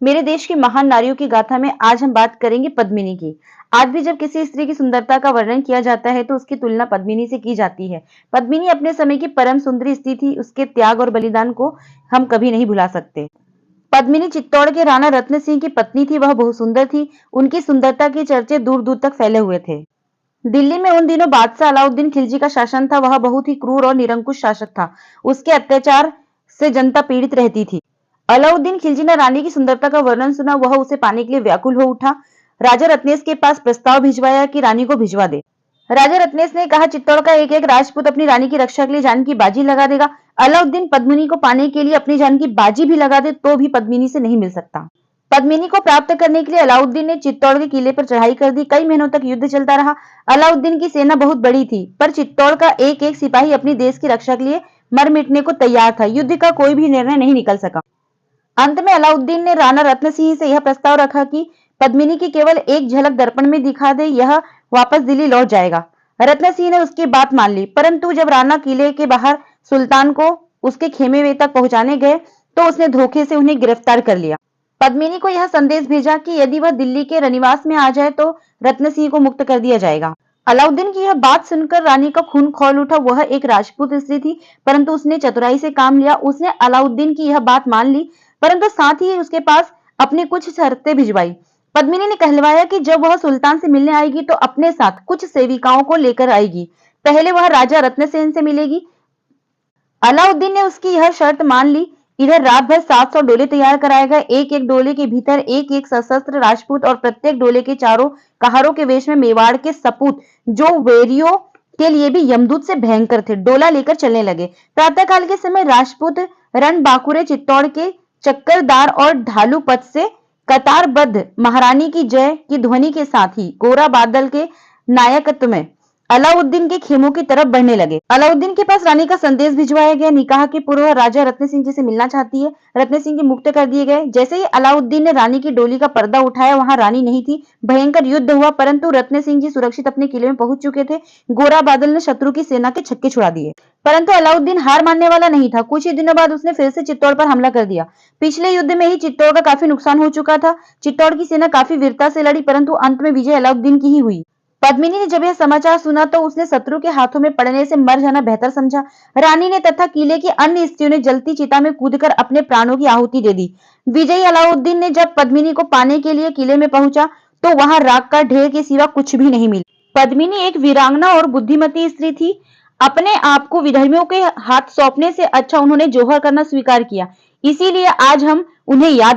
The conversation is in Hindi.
मेरे देश की महान नारियों की गाथा में आज हम बात करेंगे पद्मिनी की। आज भी जब किसी स्त्री की सुंदरता का वर्णन किया जाता है तो उसकी तुलना पद्मिनी से की जाती है। पद्मिनी अपने समय की परम सुंदरी स्त्री थी, उसके त्याग और बलिदान को हम कभी नहीं भुला सकते। पद्मिनी चित्तौड़ के राणा रत्न सिंह की पत्नी थी, वह बहुत सुंदर थी। उनकी सुंदरता के चर्चे दूर दूर तक फैले हुए थे। दिल्ली में उन दिनों बादशाह अलाउद्दीन खिलजी का शासन था। वह बहुत ही क्रूर और निरंकुश शासक था। उसके अत्याचार से जनता पीड़ित रहती थी। अलाउद्दीन खिलजी ने रानी की सुंदरता का वर्णन सुना, वह उसे पाने के लिए व्याकुल हो उठा। राजा रत्नेश के पास प्रस्ताव भिजवाया कि रानी को भिजवा दे। राजा रत्नेश ने कहा, चित्तौड़ का एक एक राजपूत अपनी रानी की रक्षा के लिए जान की बाजी लगा देगा। अलाउद्दीन पद्मिनी को पाने के लिए अपनी जान की बाजी भी लगा दे तो भी पद्मिनी से नहीं मिल सकता। पद्मिनी को प्राप्त करने के लिए अलाउद्दीन ने चित्तौड़ के किले पर चढ़ाई कर दी। कई महीनों तक युद्ध चलता रहा। अलाउद्दीन की सेना बहुत बड़ी थी, पर चित्तौड़ का एक एक सिपाही अपनी देश की रक्षा के लिए मर मिटने को तैयार था। युद्ध का कोई भी निर्णय नहीं निकल सका। अंत में अलाउद्दीन ने राणा रत्न सिंह से यह प्रस्ताव रखा कि पद्मिनी की केवल एक झलक दर्पण में दिखा दे, यह वापस दिल्ली लौट जाएगा। रत्न सिंह ने उसकी बात मान ली, परंतु जब राणा किले के बाहर सुल्तान को उसके खेमे में तक पहुंचाने गए तो उसने धोखे से उन्हें गिरफ्तार कर लिया। पद्मिनी को यह संदेश भेजा कि यदि वह दिल्ली के रनिवास में आ जाए तो रत्न सिंह को मुक्त कर दिया जाएगा। अलाउद्दीन की यह बात सुनकर रानी का खून खौल उठा। वह एक राजपूत स्त्री थी, परंतु उसने चतुराई से काम लिया। उसने अलाउद्दीन की यह बात मान ली, परंतु साथ ही उसके पास अपनी कुछ शर्तें भिजवाई। पद्मिनी ने कहलवाया कि जब वह सुल्तान से मिलने आएगी तो अपने साथ कुछ सेविकाओं को लेकर आएगी। पहले वह राजा रत्नसेन से मिलेगी। अलाउद्दीन ने उसकी यह शर्त मान ली। इधर रात भर 700 डोले तैयार कराए गए। एक एक डोले के भीतर एक एक सशस्त्र राजपूत और प्रत्येक डोले के चारों कहारों के वेश में मेवाड़ के सपूत, जो वेरियों के लिए भी यमदूत से भयंकर थे, डोला लेकर चलने लगे। प्रातःकाल के समय राजपूत रणबांकुरे चित्तौड़ के चक्करदार और ढालू पथ से कतारबद्ध महारानी की जय की ध्वनि के साथ ही गोरा बादल के नायकत्व में अलाउद्दीन के खेमों की तरफ बढ़ने लगे। अलाउद्दीन के पास रानी का संदेश भिजवाया गया। निकाह के पूर्व राजा रत्न सिंह जी से मिलना चाहती है। रत्न सिंह जी मुक्त कर दिए गए। जैसे ही अलाउद्दीन ने रानी की डोली का पर्दा उठाया, वहां रानी नहीं थी। भयंकर युद्ध हुआ, परंतु रत्न सिंह जी सुरक्षित अपने किले में पहुंच चुके थे। गोरा बादल ने शत्रु की सेना के छक्के छुड़ा दिए, परंतु अलाउद्दीन हार मानने वाला नहीं था। कुछ ही दिनों बाद उसने फिर से चित्तौड़ पर हमला कर दिया। पिछले युद्ध में ही चित्तौड़ का काफी नुकसान हो चुका था। चित्तौड़ की सेना काफी वीरता से लड़ी, परंतु अंत में विजय अलाउद्दीन की ही हुई। पद्मिनी ने जब यह समाचार सुना तो उसने शत्रु के हाथों में पड़ने से मर जाना बेहतर समझा। रानी ने तथा किले की अन्य स्त्रियों ने जलती चिता में कूदकर अपने प्राणों की आहुति दे दी। विजयी अलाउद्दीन ने जब पद्मिनी को पाने के लिए किले में पहुंचा तो वहां राख का ढेर के सिवा कुछ भी नहीं मिला। पद्मिनी एक वीरांगना और बुद्धिमती स्त्री थी। अपने आप को विधर्मियों के हाथ सौंपने से अच्छा उन्होंने जोहर करना स्वीकार किया। इसीलिए आज हम उन्हें याद